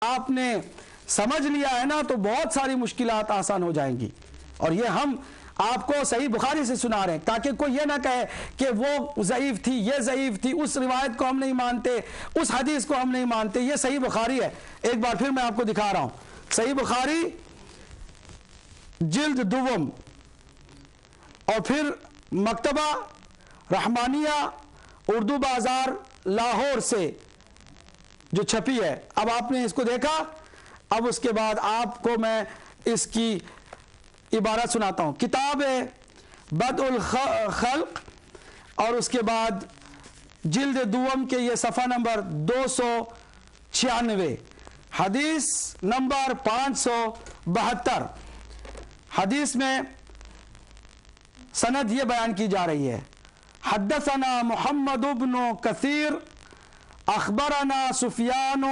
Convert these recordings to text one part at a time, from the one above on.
آپ نے سمجھ لیا ہے نا تو بہت ساری مشکلات آسان ہو جائیں گی. اور یہ ہم آپ کو صحیح بخاری سے سنا رہے ہیں تاکہ کوئی یہ نہ کہے کہ وہ ضعیف تھی، یہ ضعیف تھی، اس روایت کو ہم نہیں مانتے، اس حدیث کو ہم نہیں مانتے. یہ صحیح بخاری ہے. ایک بار پھر میں آپ کو دکھا رہا ہوں. صحیح بخاری جلد دوم اور پھر مکتبہ رحمانیہ اردو بازار لاہور سے جو چھپی ہے. اب آپ نے اس کو دیکھا. اب اس کے بعد آپ کو میں اس کی عبارت سناتا ہوں. کتاب بدء الخلق اور اس کے بعد جلد دوم کے یہ صفحہ نمبر 296 حدیث نمبر 572. حدیث میں سند یہ بیان کی جا رہی ہے. حدثنا محمد بن کثیر اخبرنا سفیان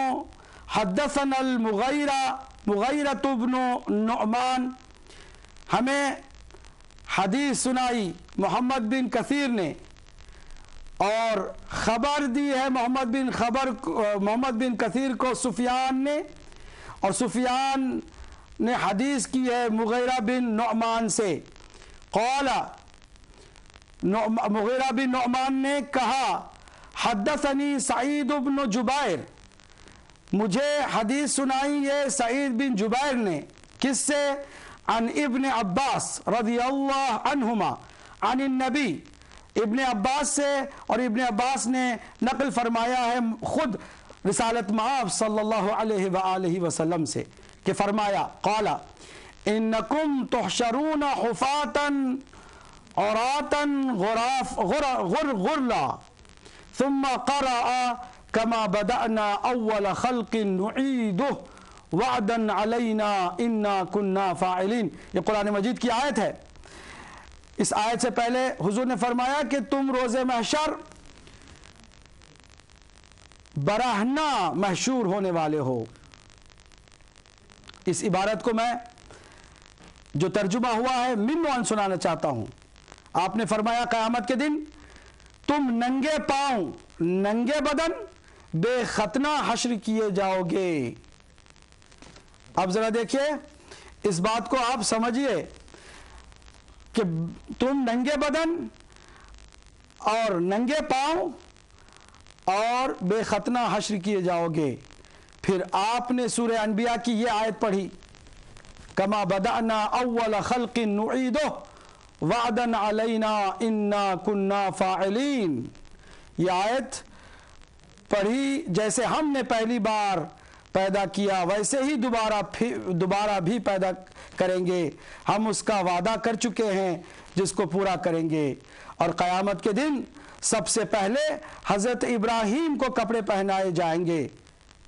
حدثنا المغیرۃ بن نعمان. ہمیں حدیث سنائی محمد بن کثیر نے اور خبر دی ہے محمد بن کثیر کو سفیان نے، اور سفیان نے حدیث کی ہے مغیرہ بن نعمان سے. قال مغیرہ بن نعمان نے کہا حدثنی سعید بن جبیر، مجھے حدیث سنائی یہ سعید بن جبیر نے. کس سے؟ عن ابن عباس رضی اللہ عنہما عن النبی، ابن عباس سے، اور ابن عباس نے نقل فرمایا ہے خود رسالت مآب صلی اللہ علیہ وآلہ وسلم سے کہ فرمایا قال انکم تحشرون حفاتا عراتا غرلا ثم قرأ كما بدأنا اول خلق نعيده وعدا علینا انا كنا فاعلین. یہ قرآن مجید کی آیت ہے. اس آیت سے پہلے حضور نے فرمایا کہ تم روز محشر برہنہ محشور ہونے والے ہو. اس عبارت کو میں جو ترجمہ ہوا ہے من وان سنانا چاہتا ہوں. آپ نے فرمایا قیامت کے دن تم ننگے پاؤں ننگے بدن بے ختنہ حشر کیے جاؤ گے. اب ذرا دیکھیے اس بات کو آپ سمجھیے کہ تم ننگے بدن اور ننگے پاؤں اور بے ختنہ حشر کیے جاؤ گے. پھر آپ نے سورہ انبیاء کی یہ آیت پڑھی کما بدأنا اول خلق نعیدہ وعدا علینا انا کنا فاعلین. یہ آیت پڑھی جیسے ہم نے پہلی بار پیدا کیا ویسے ہی دوبارہ بھی پیدا کریں گے. ہم اس کا وعدہ کر چکے ہیں جس کو پورا کریں گے. اور قیامت کے دن سب سے پہلے حضرت ابراہیم کو کپڑے پہنائے جائیں گے.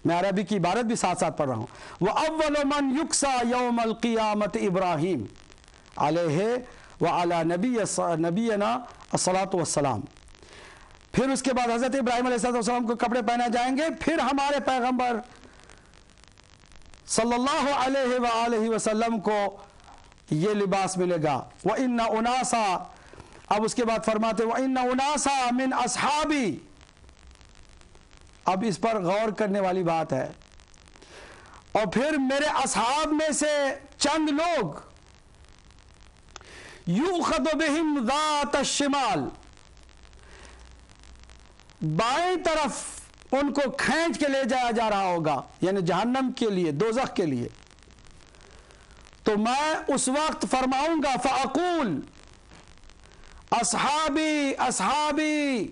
میں عربی کی عبارت بھی ساتھ ساتھ پڑھ رہا ہوں. وَأَوَّلُ مَنْ يُكْسَى يَوْمَ الْقِيَامَةِ إِبْرَاهِيمُ عَلَيْهِ وَعَلَى نَبِيِّنَا الصَّلَاةُ وَالسَّلَامُ. پھر اس کے بعد حضرت ابراہیم علیہ السلام کو کپڑے پہنائے جائیں گے. پھر ہمارے پیغمبر صلی اللہ علیہ وآلہ وسلم کو یہ لباس ملے گا. وَإِنَّ أُنَاسًا، اب اس کے بعد فرماتے وَإِنَّ أُنَاسًا مِنْ أَصْحَابِي. اب اس پر غور کرنے والی بات ہے. اور پھر میرے اصحاب میں سے چند لوگ یؤخذ بہم ذات الشمال، بائیں طرف ان کو کھینچ کے لے جایا جا رہا ہوگا، یعنی جہنم کے لیے، دوزخ کے لیے. تو میں اس وقت فرماؤں گا فاقول اصحابی اصحابی،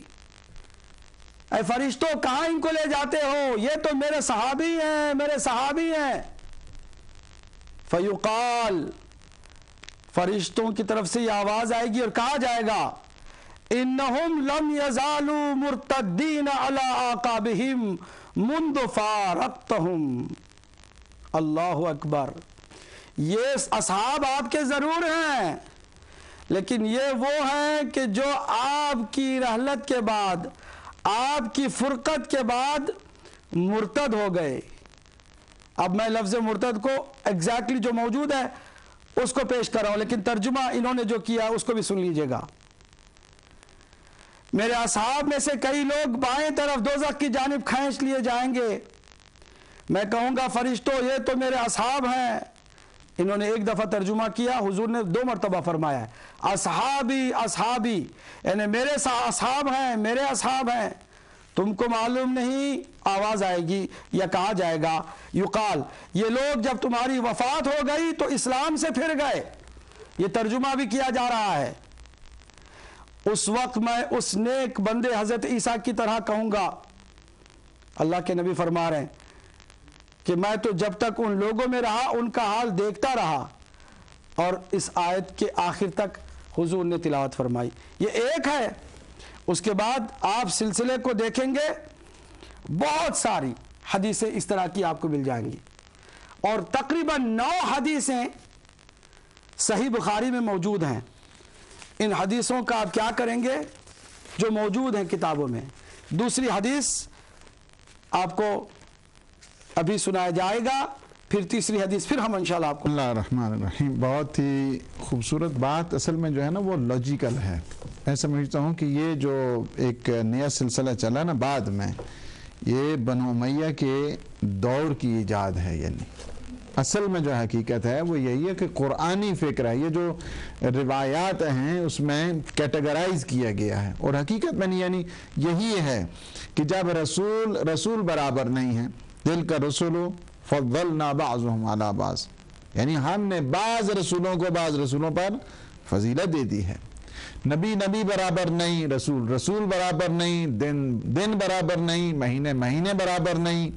اے فرشتوں کہاں ان کو لے جاتے ہو؟ یہ تو میرے صحابی ہیں، میرے صحابی ہیں. فیقال، فرشتوں کی طرف سے یہ آواز آئے گی اور کہا جائے گا انہم لم یزالوا مرتدین علی اعقابہم منذ فارقتہم. اللہ اکبر. یہ اصحاب آپ کے ضرور ہیں، لیکن یہ وہ ہیں کہ جو آپ کی رحلت کے بعد، آپ کی فرقت کے بعد مرتد ہو گئے. اب میں لفظ مرتد کو ایگزیکٹلی جو موجود ہے اس کو پیش کر رہا ہوں، لیکن ترجمہ انہوں نے جو کیا اس کو بھی سن لیجئے گا. میرے اصحاب میں سے کئی لوگ بائیں طرف دوزخ کی جانب کھینچ لیے جائیں گے. میں کہوں گا فرشتوں یہ تو میرے اصحاب ہیں. انہوں نے ایک دفعہ ترجمہ کیا, حضور نے 2 مرتبہ فرمایا ہے اصحابی اصحابی, یعنی میرے اصحاب ہیں, میرے اصحاب ہیں. تم کو معلوم نہیں, آواز آئے گی یا کہا جائے گا, یقال, یہ لوگ جب تمہاری وفات ہو گئی تو اسلام سے پھر گئے. یہ ترجمہ بھی کیا جا رہا ہے. اس وقت میں اس نیک بندے حضرت عیسیٰ کی طرح کہوں گا, اللہ کے نبی فرما رہے ہیں کہ میں تو جب تک ان لوگوں میں رہا ان کا حال دیکھتا رہا. اور اس آیت کے آخر تک حضور نے تلاوت فرمائی. یہ ایک ہے. اس کے بعد آپ سلسلے کو دیکھیں گے, بہت ساری حدیثیں اس طرح کی آپ کو مل جائیں گی, اور تقریباً 9 حدیثیں صحیح بخاری میں موجود ہیں. ان حدیثوں کا آپ کیا کریں گے جو موجود ہیں کتابوں میں. دوسری حدیث آپ کو ابھی سنایا جائے گا, پھر تیسری حدیث پھر ہم انشاءاللہ آپ کو. اللہ الرحمن الرحیم. بہت ہی خوبصورت بات. اصل میں جو ہے نا وہ لاجیکل ہے. میں سمجھتا ہوں کہ یہ جو ایک نیا سلسلہ چلا نا بعد میں, یہ بنو امیہ کے دور کی ایجاد ہے. یعنی اصل میں جو حقیقت ہے وہ یہی ہے کہ قرآنی فکر ہے. یہ جو روایات ہیں اس میں کیٹیگرائز کیا گیا ہے, اور حقیقت میں یعنی یہی ہے کہ جب رسول برابر نہیں ہیں, دل کا رسول فضلنا بعضهم على بعض, یعنی ہم نے بعض رسولوں کو بعض رسولوں پر فضیلت دے دی ہے. نبی برابر نہیں, رسول برابر نہیں, دن برابر نہیں, مہینے برابر نہیں.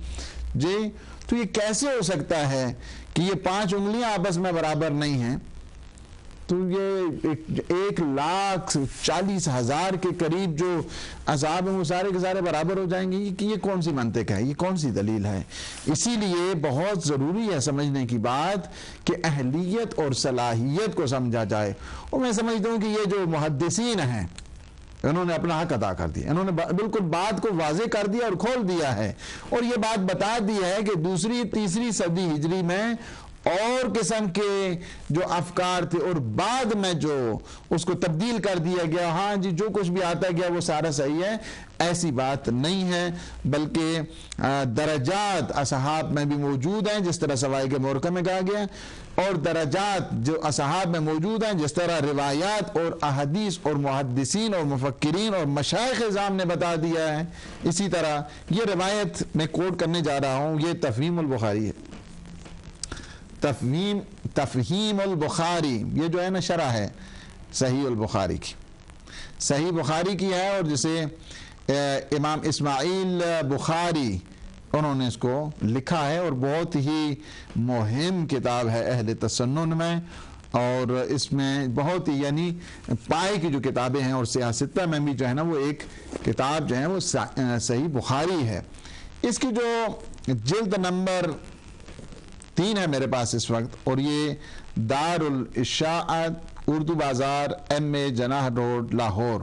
جی تو یہ کیسے ہو سکتا ہے کہ یہ 5 انگلیاں آپس میں برابر نہیں ہیں؟ تو یہ 1,40,000 کے قریب جو اصحاب ہیں وہ سارے کے سارے برابر ہو جائیں گے. کہ یہ کون سی منطق ہے, یہ کون سی دلیل ہے؟ اسی لیے بہت ضروری ہے سمجھنے کی بات کہ اہلیت اور صلاحیت کو سمجھا جائے. اور میں سمجھتا ہوں کہ یہ جو محدثین ہیں انہوں نے اپنا حق ادا کر دیا. انہوں نے بالکل بات کو واضح کر دیا اور کھول دیا ہے, اور یہ بات بتا دی ہے کہ 2ری-3ری صدی ہجری میں اور قسم کے جو افکار تھے اور بعد میں جو اس کو تبدیل کر دیا گیا, ہاں جی جو کچھ بھی آتا گیا وہ سارا صحیح ہے, ایسی بات نہیں ہے. بلکہ درجات اصحاب میں بھی موجود ہیں جس طرح سوائق مورکہ میں کہا گیا, اور درجات جو اصحاب میں موجود ہیں جس طرح روایات اور احادیث اور محدثین اور مفکرین اور مشائخ اعظام نے بتا دیا ہے. اسی طرح یہ روایت میں کوٹ کرنے جا رہا ہوں, یہ تفہیم البخاری ہے. تفہیم البخاری یہ جو ہے نا شرح ہے صحیح البخاری کی. صحیح بخاری کی ہے, اور جسے امام اسماعیل بخاری انہوں نے اس کو لکھا ہے, اور بہت ہی مہم کتاب ہے اہل تسنن میں. اور اس میں بہت ہی یعنی پائے کی جو کتابیں ہیں, اور سیاستہ میں بھی جو ہے نا وہ ایک کتاب جو ہے وہ صحیح بخاری ہے. اس کی جو جلد نمبر 3 ہے میرے پاس اس وقت, اور یہ دار الاشاعت اردو بازار MA جناح روڈ لاہور,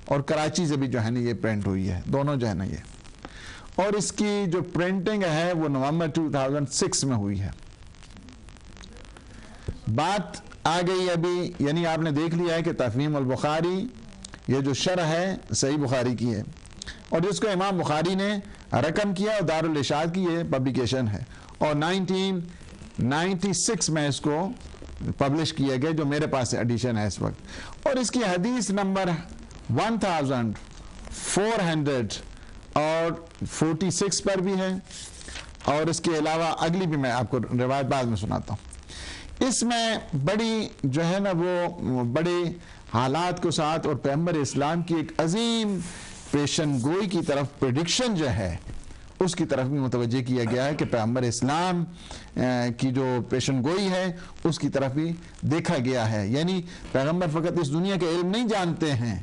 اور کراچی سے بھی جو ہے نا یہ پرنٹ ہوئی ہے, دونوں جو ہے نا یہ. اور اس کی جو پرنٹنگ ہے وہ نومبر 2006 میں ہوئی ہے. بات آ گئی ابھی, یعنی آپ نے دیکھ لیا ہے کہ تفہیم البخاری یہ جو شرح ہے صحیح بخاری کی ہے, اور جس کو امام بخاری نے رقم کیا, اور دار الاشاعت کی یہ پبلیکیشن ہے, اور 1996 میں اس کو پبلش کیا گیا, جو میرے پاس ایڈیشن ہے اس وقت. اور اس کی حدیث نمبر 1446 پر بھی ہے, اور اس کے علاوہ اگلی بھی میں آپ کو روایت بعد میں سناتا ہوں. اس میں بڑی جو ہے نا وہ بڑے حالات کو ساتھ, اور پیغمبر اسلام کی ایک عظیم پیشن گوئی کی طرف پریڈکشن جو ہے اس کی طرف بھی متوجہ کیا گیا ہے, کہ پیغمبر اسلام کی جو پیشن گوئی ہے اس کی طرف بھی دیکھا گیا ہے. یعنی پیغمبر فقط اس دنیا کے علم نہیں جانتے ہیں,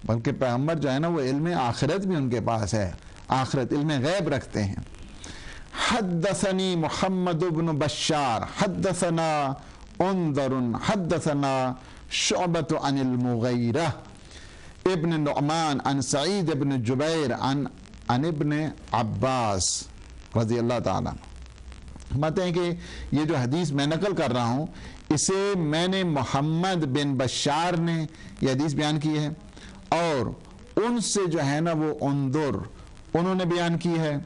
بلکہ پیغمبر جو ہے نا وہ علم آخرت بھی ان کے پاس ہے, آخرت علم غیب رکھتے ہیں. حدثنی محمد بن بشار حدثنا انذر حدثنا شعبۃ عن المغیرہ ابن نعمان عن سعید ابن جبیر عن ابن عباس رضی اللہ تعالیٰ. مانتے ہیں کہ یہ جو حدیث میں نقل کر رہا ہوں اسے میں نے محمد بن بشار نے یہ حدیث بیان کی ہے, اور ان سے جو ہے نا وہ انظر انہوں نے بیان کی ہے,